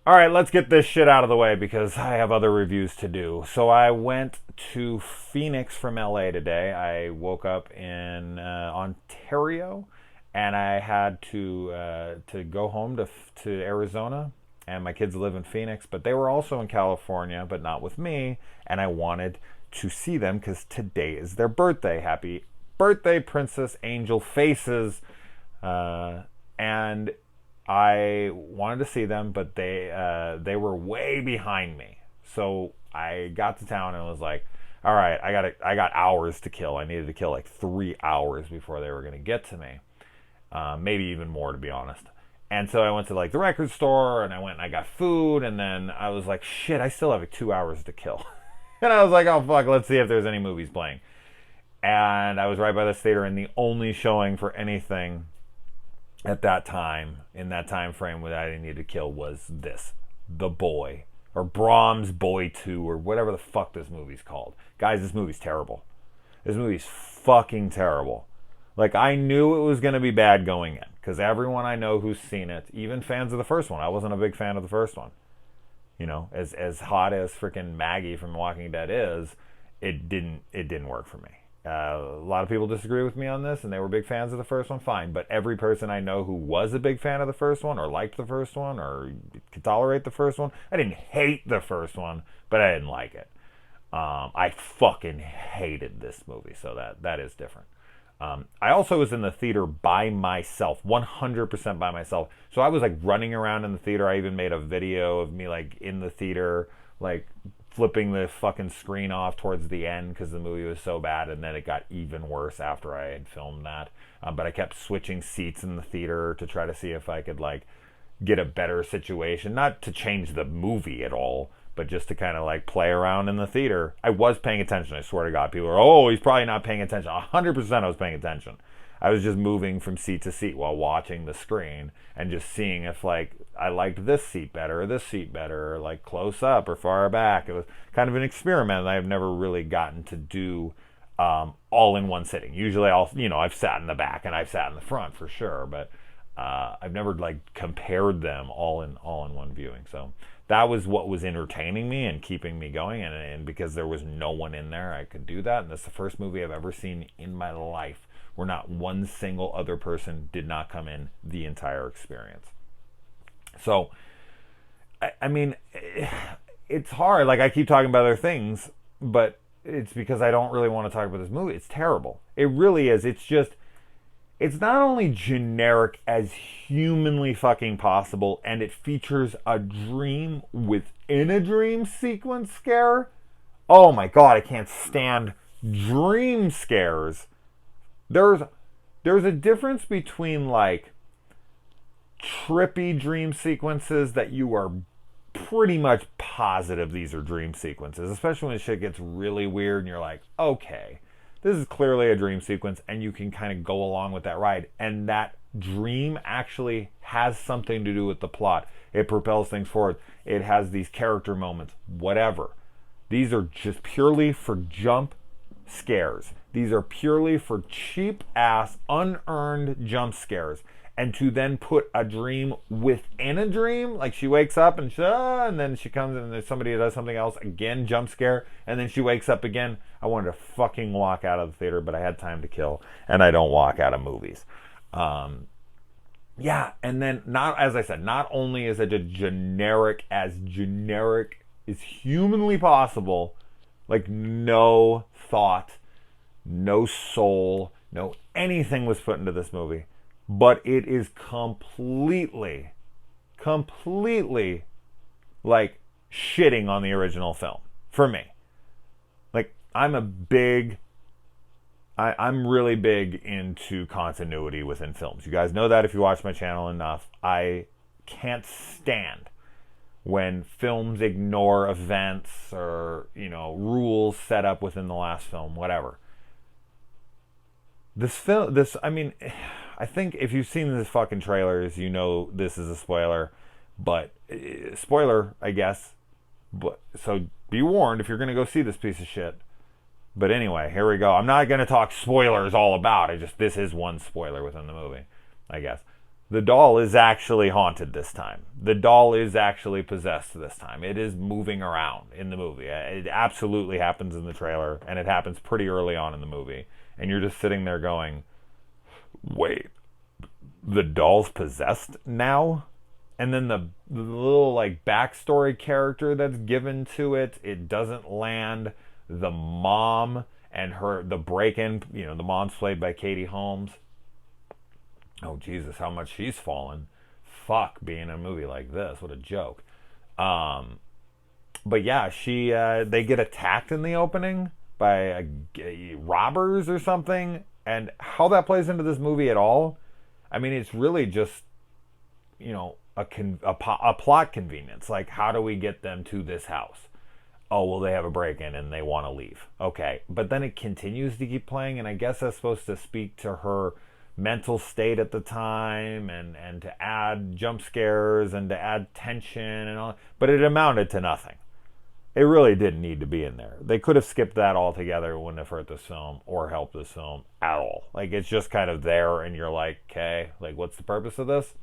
All right, let's get this shit out of the way because I have other reviews to do. So I went to Phoenix from LA today. I woke up in Ontario, and I had to go home to Arizona. And my kids live in Phoenix, but they were also in California, but not with me. And I wanted to see them because today is their birthday. Happy birthday, Princess Angel Faces. And I wanted to see them, but they were way behind me. So I got to town and was like, all right, I got hours to kill. I needed to kill like 3 hours before they were going to get to me. Maybe even more, to be honest. And so I went to like the record store, and I went and I got food, and then I was like, shit, I still have like 2 hours to kill. And I was like, oh fuck, let's see if there's any movies playing. And I was right by this theater, and the only showing for anything at that time, in that time frame that I needed to kill, was this, The Boy, or Brahms Boy 2, or whatever the fuck this movie's called. Guys, this movie's terrible. This movie's fucking terrible. Like, I knew it was going to be bad going in, because everyone I know who's seen it, even fans of the first one, I wasn't a big fan of the first one. You know, as hot as freaking Maggie from Walking Dead is, it didn't work for me. A lot of people disagree with me on this, and they were big fans of the first one, fine. But every person I know who was a big fan of the first one, or liked the first one, or could tolerate the first one, I didn't hate the first one, but I didn't like it. I fucking hated this movie, so that is different. I also was in the theater by myself, 100% by myself. So I was like running around in the theater. I even made a video of me like in the theater, like flipping the fucking screen off towards the end because the movie was so bad, and then it got even worse after I had filmed that. But I kept switching seats in the theater to try to see if I could like get a better situation, not to change the movie at all, but just to kind of like play around in the theater. I was paying attention, I swear to God. People are, oh, he's probably not paying attention. 100% I was paying attention. I was just moving from seat to seat while watching the screen and just seeing if like I liked this seat better or this seat better, or like close up or far back. It was kind of an experiment that I've never really gotten to do all in one sitting. Usually I've sat in the back and I've sat in the front for sure, but I've never like compared them all in one viewing. So that was what was entertaining me and keeping me going, and because there was no one in there, I could do that. And that's the first movie I've ever seen in my life where not one single other person did not come in the entire experience. So, I mean, it's hard. Like, I keep talking about other things, but it's because I don't really want to talk about this movie. It's terrible. It really is. It's not only generic as humanly fucking possible, and it features a dream within a dream sequence scare. Oh my God, I can't stand dream scares. There's a difference between like trippy dream sequences that you are pretty much positive these are dream sequences, especially when shit gets really weird and you're like, okay, this is clearly a dream sequence, and you can kind of go along with that ride. And that dream actually has something to do with the plot. It propels things forward. It has these character moments, whatever. These are just purely for jump scares. These are purely for cheap-ass, unearned jump scares. And to then put a dream within a dream, like she wakes up and then she comes and there's somebody who does something else, again, jump scare, and then she wakes up again. I wanted to fucking walk out of the theater, but I had time to kill, and I don't walk out of movies. Yeah, and then, as I said, not only is it a generic as humanly possible, like no thought, no soul, no anything was put into this movie, but it is completely like shitting on the original film for me. Like, I'm really big into continuity within films. You guys know that if you watch my channel enough. I can't stand when films ignore events or, rules set up within the last film, whatever. I think if you've seen the fucking trailers, you know this is a spoiler. But, spoiler, I guess. But so be warned if you're going to go see this piece of shit. But anyway, here we go. I'm not going to talk spoilers all about it. This is one spoiler within the movie, I guess. The doll is actually haunted this time. The doll is actually possessed this time. It is moving around in the movie. It absolutely happens in the trailer, and it happens pretty early on in the movie. And you're just sitting there going, wait, the doll's possessed now? And then the little like backstory character that's given to it, it doesn't land. The mom and the break-in, the mom's played by Katie Holmes. Oh Jesus, how much she's fallen. Fuck, being in a movie like this, what a joke. But yeah, they get attacked in the opening by robbers or something, and how that plays into this movie at all, I mean, it's really just a plot convenience. Like, how do we get them to this house? Oh, well, they have a break-in and they want to leave. Okay, but then it continues to keep playing, and I guess that's supposed to speak to her mental state at the time, and to add jump scares and to add tension and all, but it amounted to nothing. It really didn't need to be in there. They could have skipped that altogether. It wouldn't have hurt this film or helped this film at all. Like, it's just kind of there, and you're like, okay, like, what's the purpose of this?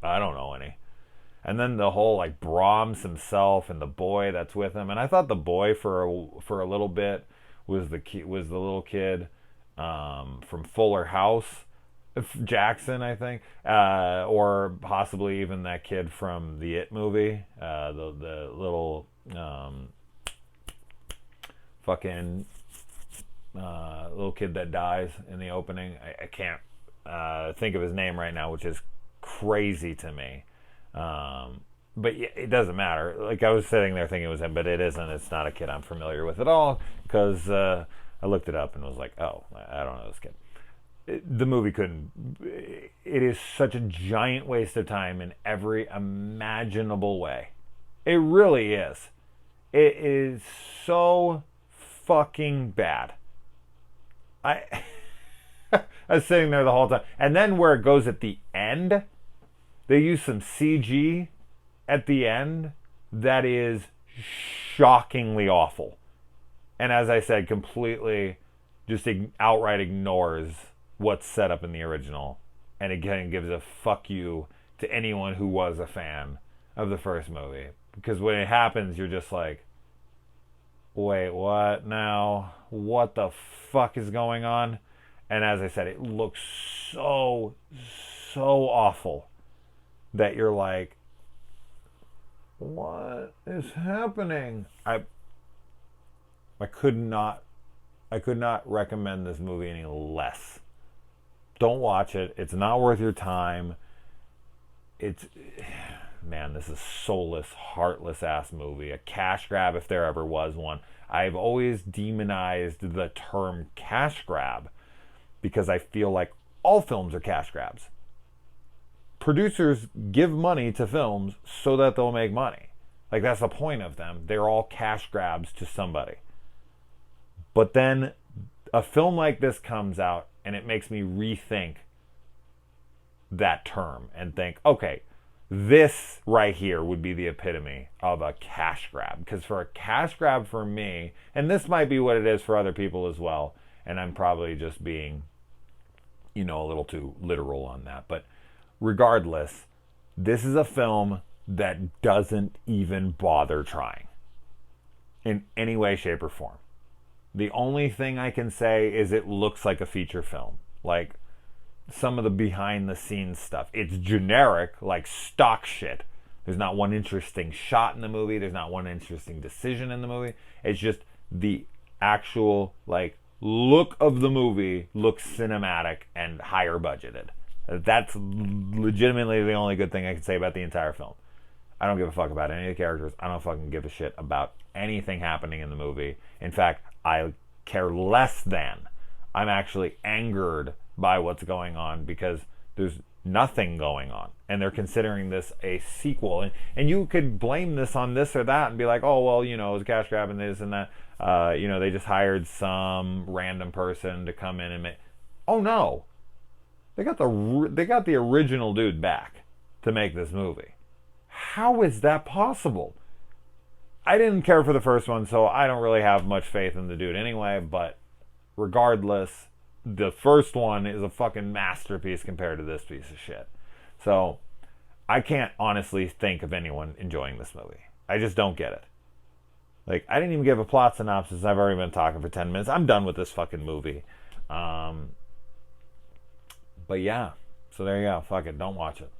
I don't know any. And then the whole, like, Brahms himself and the boy that's with him, and I thought the boy for a little bit was the little kid from Fuller House, Jackson, I think, or possibly even that kid from the It movie, the little fucking little kid that dies in the opening. I can't think of his name right now, which is crazy to me. But yeah, it doesn't matter. Like, I was sitting there thinking it was him, but it isn't. It's not a kid I'm familiar with at all, because I looked it up and was like, oh, I don't know this kid. The movie couldn't. It is such a giant waste of time in every imaginable way. It really is. It is so fucking bad. I was sitting there the whole time. And then where it goes at the end, they use some CG at the end that is shockingly awful. And as I said, completely just outright ignores what's set up in the original. And again, gives a fuck you to anyone who was a fan of the first movie. Because when it happens, you're just like, wait, what now? What the fuck is going on? And as I said, it looks so awful that you're like, what is happening? I could not recommend this movie any less. Don't watch it. It's not worth your time. Man, this is soulless, heartless ass movie. A cash grab if there ever was one. I've always demonized the term cash grab because I feel like all films are cash grabs. Producers give money to films so that they'll make money. Like, that's the point of them. They're all cash grabs to somebody. But then a film like this comes out and it makes me rethink that term and think, okay, this right here would be the epitome of a cash grab. Because for a cash grab for me, and this might be what it is for other people as well, and I'm probably just being, a little too literal on that, but regardless, this is a film that doesn't even bother trying in any way, shape, or form. The only thing I can say is it looks like a feature film. Like, some of the behind the scenes stuff, it's generic, like stock shit. There's not one interesting shot in the movie. There's not one interesting decision in the movie. It's just the actual, like, look of the movie looks cinematic and higher budgeted. That's legitimately the only good thing I can say about the entire film. I don't give a fuck about any of the characters. I don't fucking give a shit about anything happening in the movie. In fact, I care less than. I'm actually angered by what's going on because there's nothing going on. And they're considering this a sequel. And you could blame this on this or that and be like, oh, well, it was cash grabbing this and that. They just hired some random person to come in and make... Oh, no. They got the original dude back to make this movie. How is that possible? I didn't care for the first one, so I don't really have much faith in the dude anyway, but regardless, the first one is a fucking masterpiece compared to this piece of shit. So I can't honestly think of anyone enjoying this movie. I just don't get it. Like, I didn't even give a plot synopsis. I've already been talking for 10 minutes. I'm done with this fucking movie. But yeah. So there you go. Fuck it. Don't watch it.